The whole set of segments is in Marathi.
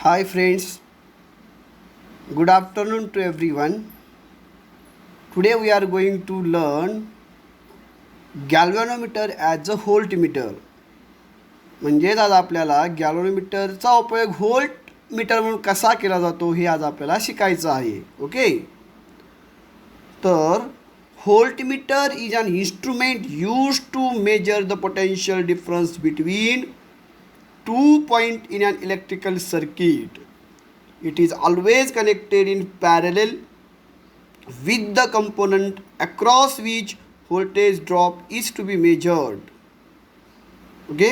Hi friends, good afternoon to everyone. Today we are going to learn galvanometer as a voltmeter. म्हणजेच आज आपल्याला गॅल्व्हॅनोमीटरचा उपयोग व्होल्ट मीटर म्हणून कसा केला जातो हे आज आपल्याला शिकायचं आहे. ओके, तर voltmeter is an instrument use to measure the potential difference between 2 points in an electrical circuit. It is always connected in parallel with the component across which voltage drop is to be measured. Okay,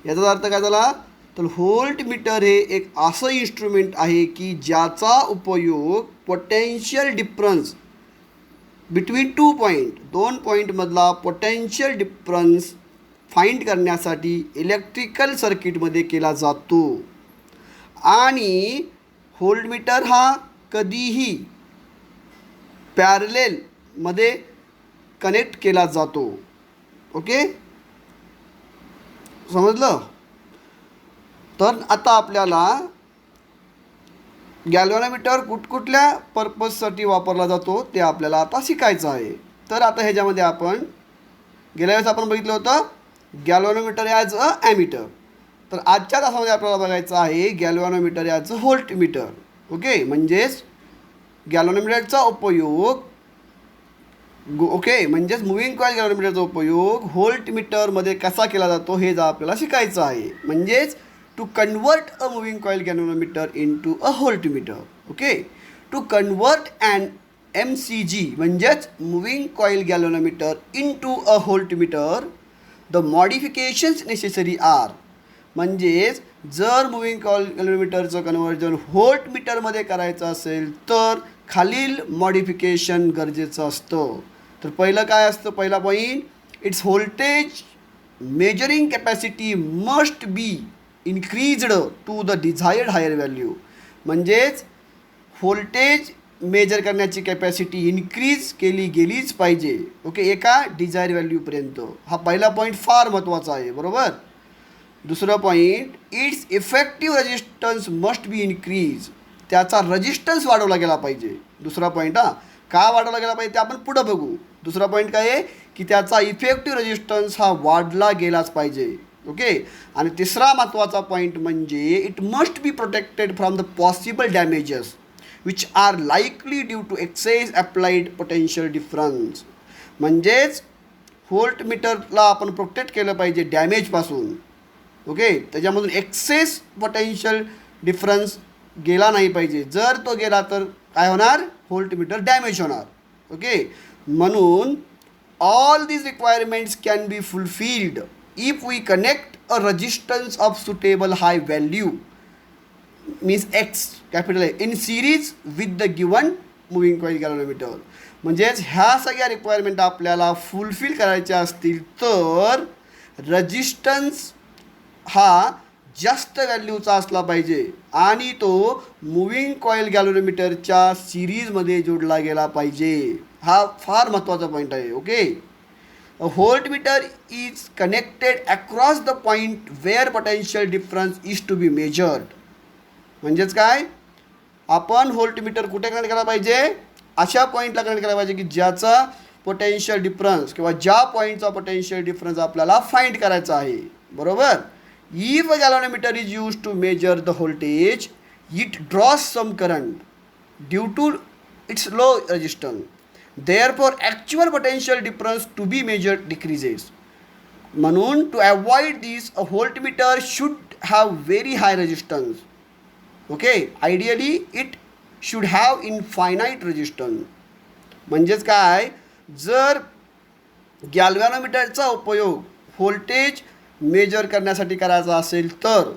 याचा अर्थ काय झाला तर व्होल्टमीटर हे एक असं इन्स्ट्रुमेंट आहे की ज्याचा उपयोग पोटेन्शियल डिफरन्स बिटवीन 2 पॉईंट, 2 पॉईंटमधला पोटेन्शियल डिफरन्स फाइंड करण्यासाठी इलेक्ट्रिकल सर्किटमध्ये केला जातो. आणि व्होल्टमीटर हा कधीही पॅरलेलमध्ये कनेक्ट केला जातो. ओके, समजलं? तर आता आपल्याला गॅल्व्हॅनोमीटर कुठकुठल्या पर्पजसाठी वापरला जातो ते आपल्याला आता शिकायचं आहे. तर आता ह्याच्यामध्ये आपण गेल्या वेळेस आपण बघितलं होतं गॅल्व्हॅनोमीटर ॲज अ ॲमीटर. तर आजच्या तासामध्ये आपल्याला बघायचं आहे गॅल्व्हॅनोमीटर ॲज अ व्होल्टमीटर. ओके, म्हणजेच गॅल्व्हॅनोमीटरचा उपयोग म्हणजेच मुव्हिंग कॉईल गॅल्व्हॅनोमीटरचा उपयोग व्होल्टमीटरमध्ये कसा केला जातो हे आपल्याला शिकायचं आहे. म्हणजेच to convert a moving coil galvanometer into a voltmeter. Okay, to convert and MCG म्हणजेच moving coil galvanometer into a voltmeter the modifications necessary are. म्हणजेच जर मुव्हिंग कॉईल गॅल्व्हॅनोमीटरचं कन्व्हर्जन व्होल्टमीटरमध्ये करायचं असेल तर खालील मॉडिफिकेशन गरजेचं असतं. तर पहिलं काय असतं, पहिला point, it's voltage measuring capacity must be increased to the desired higher value. म्हणजेच व्होल्टेज मेजर करण्याची कॅपॅसिटी इन्क्रीज केली गेलीच पाहिजे. ओके, एका डिझायर व्हॅल्यूपर्यंत. हा पहिला पॉईंट फार महत्त्वाचा आहे, बरोबर. दुसरं point, it's effective resistance must be increase. त्याचा रेजिस्टन्स वाढवला गेला पाहिजे. दुसरा पॉईंट, का वाढवला गेला पाहिजे ते आपण पुढं बघू. दुसरा पॉईंट काय आहे की त्याचा इफेक्टिव्ह रेजिस्टन्स हा वाढला गेलाच पाहिजे. ओके, आणि तिसरा महत्त्वाचा पॉईंट म्हणजे it must be protected from the possible damages which are likely due to excess applied potential difference. म्हणजेच व्होल्टमीटरला आपण प्रोटेक्ट केलं पाहिजे डॅमेजपासून. ओके, त्याच्यामधून एक्सेस पोटेन्शियल डिफरन्स गेला नाही पाहिजे. जर तो गेला तर काय होणार, व्होल्टमीटर डॅमेज होणार. ओके, म्हणून all these requirements can be fulfilled if we connect a resistance of suitable high value means X capital आहे in series with the given moving coil galvanometer. म्हणजेच ह्या सगळ्या रिक्वायरमेंट आपल्याला फुलफिल करायच्या असतील तर रजिस्टन्स हा जास्त व्हॅल्यूचा असला पाहिजे आणि तो मुव्हिंग कॉईल गॅल्व्हॅनोमीटरच्या सिरीजमध्ये जोडला गेला पाहिजे. हा फार महत्त्वाचा पॉईंट आहे. Okay, a voltmeter is connected across the point where potential difference is to be measured. म्हणजेच काय, आपण व्होल्टमीटर कुठे कनेक्ट केला पाहिजे, अशा पॉईंटला कनेक्ट केला पाहिजे की ज्याचा पोटेन्शियल डिफरन्स किंवा ज्या पॉईंटचा पोटेन्शियल डिफरन्स आपल्याला फाइंड करायचा आहे, बरोबर. If a galvanometer is use to measure the voltage it draws some current due to its low resistance. Therefore actual potential difference to be measured decreases. म्हणून to avoid this a voltmeter should have very high resistance. Okay, ideally it should have infinite resistance. म्हणजेच काय, जर गॅल्व्हॅनोमीटरचा उपयोग व्होल्टेज मेजर करण्यासाठी करायचा असेल तर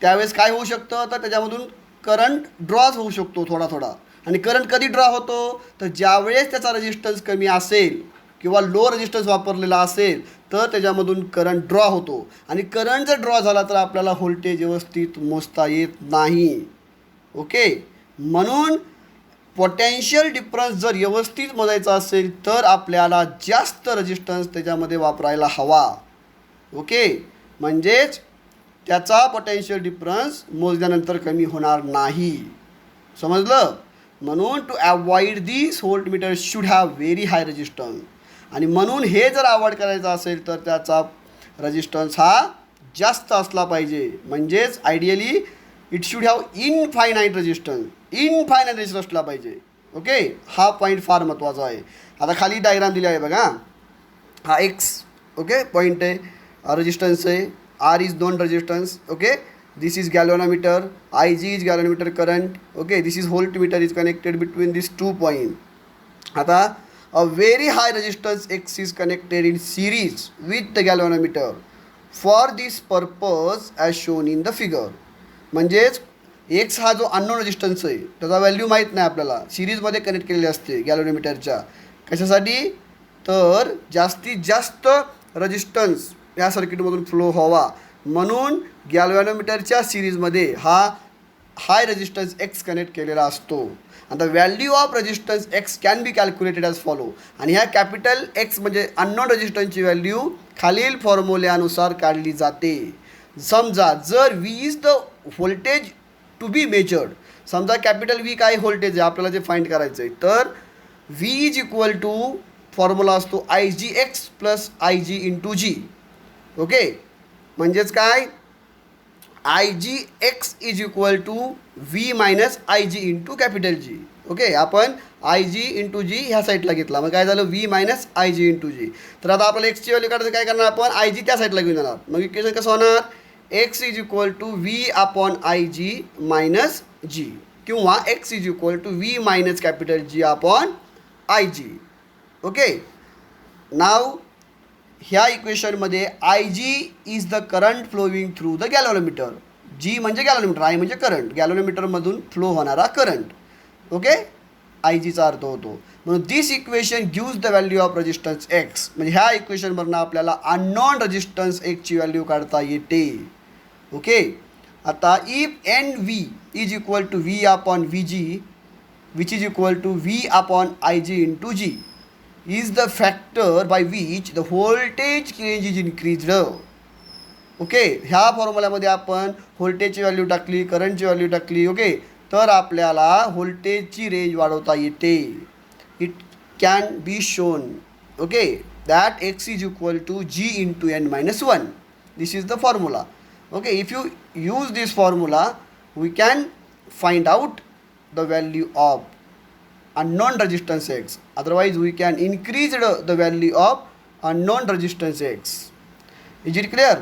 त्यावेळेस काय होऊ शकतं, तर त्याच्यामधून करंट ड्रॉच होऊ शकतो थोडा थोडा. आणि करंट कधी ड्रॉ होतो, तर ज्यावेळेस त्याचा रेजिस्टन्स कमी असेल किंवा लो रेजिस्टन्स वापरलेला असेल तर त्याच्यामधून करंट ड्रॉ होतो. आणि करंट जर ड्रॉ झाला तर आपल्याला व्होल्टेज व्यवस्थित मोजता येत नाही. ओके, म्हणून पोटेन्शियल डिफरन्स जर व्यवस्थित मोजायचा असेल तर आपल्याला जास्त रेजिस्टन्स त्याच्यामध्ये वापरायला हवा. ओके, म्हणजेच त्याचा पोटेन्शियल डिफरन्स मोजल्यानंतर कमी होणार नाही. समजलं? म्हणून to avoid this voltmeter should have very high resistance. आणि म्हणून हे जर अवॉइड करायचं असेल तर त्याचा रेजिस्टन्स हा जास्त असला पाहिजे. म्हणजेच ideally it should have infinite resistance. Infinite resistance असला पाहिजे. ओके, हा पॉईंट फार महत्त्वाचा आहे. आता खाली डायग्राम दिली आहे बघा. हा एक्स ओके पॉईंट आहे, रेजिस्टन्स आहे. R is known resistance. Okay, this is galvanometer, Ig is galvanometer current. Okay, this is voltmeter is connected between these 2 points. आता a very high resistance X is connected in series with the galvanometer for this purpose as shown in the figure. म्हणजेच X हा जो अननोन रेजिस्टन्स आहे त्याचा व्हॅल्यू माहीत नाही आपल्याला, सिरीजमध्ये कनेक्ट केलेली असते गॅल्व्हनोमीटरच्या. कशासाठी? तर जास्तीत जास्त रेजिस्टन्स या सर्किटमधून फ्लो व्हावा म्हणून गॅल्व्हॅनोमीटरच्या सिरीजमध्ये हा हाय रेजिस्टन्स एक्स कनेक्ट केलेला असतो. आणि the value of resistance X can be calculated as follow. आणि ह्या कॅपिटल एक्स म्हणजे अननोन रेजिस्टन्सची व्हॅल्यू खालील फॉर्म्युल्यानुसार काढली जाते. समजा जर V is the voltage to be measured. समजा कॅपिटल व्ही काय व्होल्टेज आहे आपल्याला जे फाइंड करायचं आहे, तर V is equal to formula असतो I G X plus I G into G. Okay, म्हणजेच काय? I G X is equal to V minus I G into capital G. Okay, आपण आय जी इंटू जी ह्या साईडला घेतला, मग काय झालं? V minus I G into G. तर आता आपल्याला एक्सची व्हॅल्यू काढायचं, काय करणार आपण? आय जी त्या साईडला घेऊन जाणार. मग इक्वेशन कसं होणार? X is equal to V upon I G minus G, किंवा X is equal to V minus capital G upon I G. Okay, now ह्या इक्वेशनमध्ये I G is the current flowing through the galvanometer. G म्हणजे गॅल्व्हनोमीटर, आय म्हणजे करंट, गॅल्व्हनोमीटरमधून फ्लो होणारा करंट. ओके, आय जीचा अर्थ होतो. म्हणून this equation gives the value of resistance X. म्हणजे ह्या इक्वेशनवरनं आपल्याला अननॉन रेजिस्टन्स एक्सची व्हॅल्यू काढता येते. ओके, आता if N V is equal to V upon V G which is equal to V upon I G into G is the factor by which the voltage range is increased. Okay, ह्या फॉर्म्युल्यामध्ये आपण व्होल्टेजची व्हॅल्यू टाकली, करंटची व्हॅल्यू टाकली. ओके, तर आपल्याला व्होल्टेजची रेंज वाढवता येते. It can be shown okay that X is equal to G into N minus one. This is the formula. Okay, if you use this formula we can find out the value of unknown resistance x. Otherwise we can increase the value of unknown resistance x. Is it clear?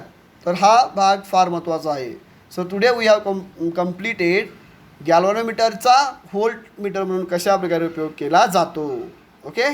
तर हा भाग फार महत्त्वाचा आहे. So today we have completed गॅल्व्हनोमीटरचा व्होल्टमीटर म्हणून कशा प्रकारे उपयोग केला जातो. ओके.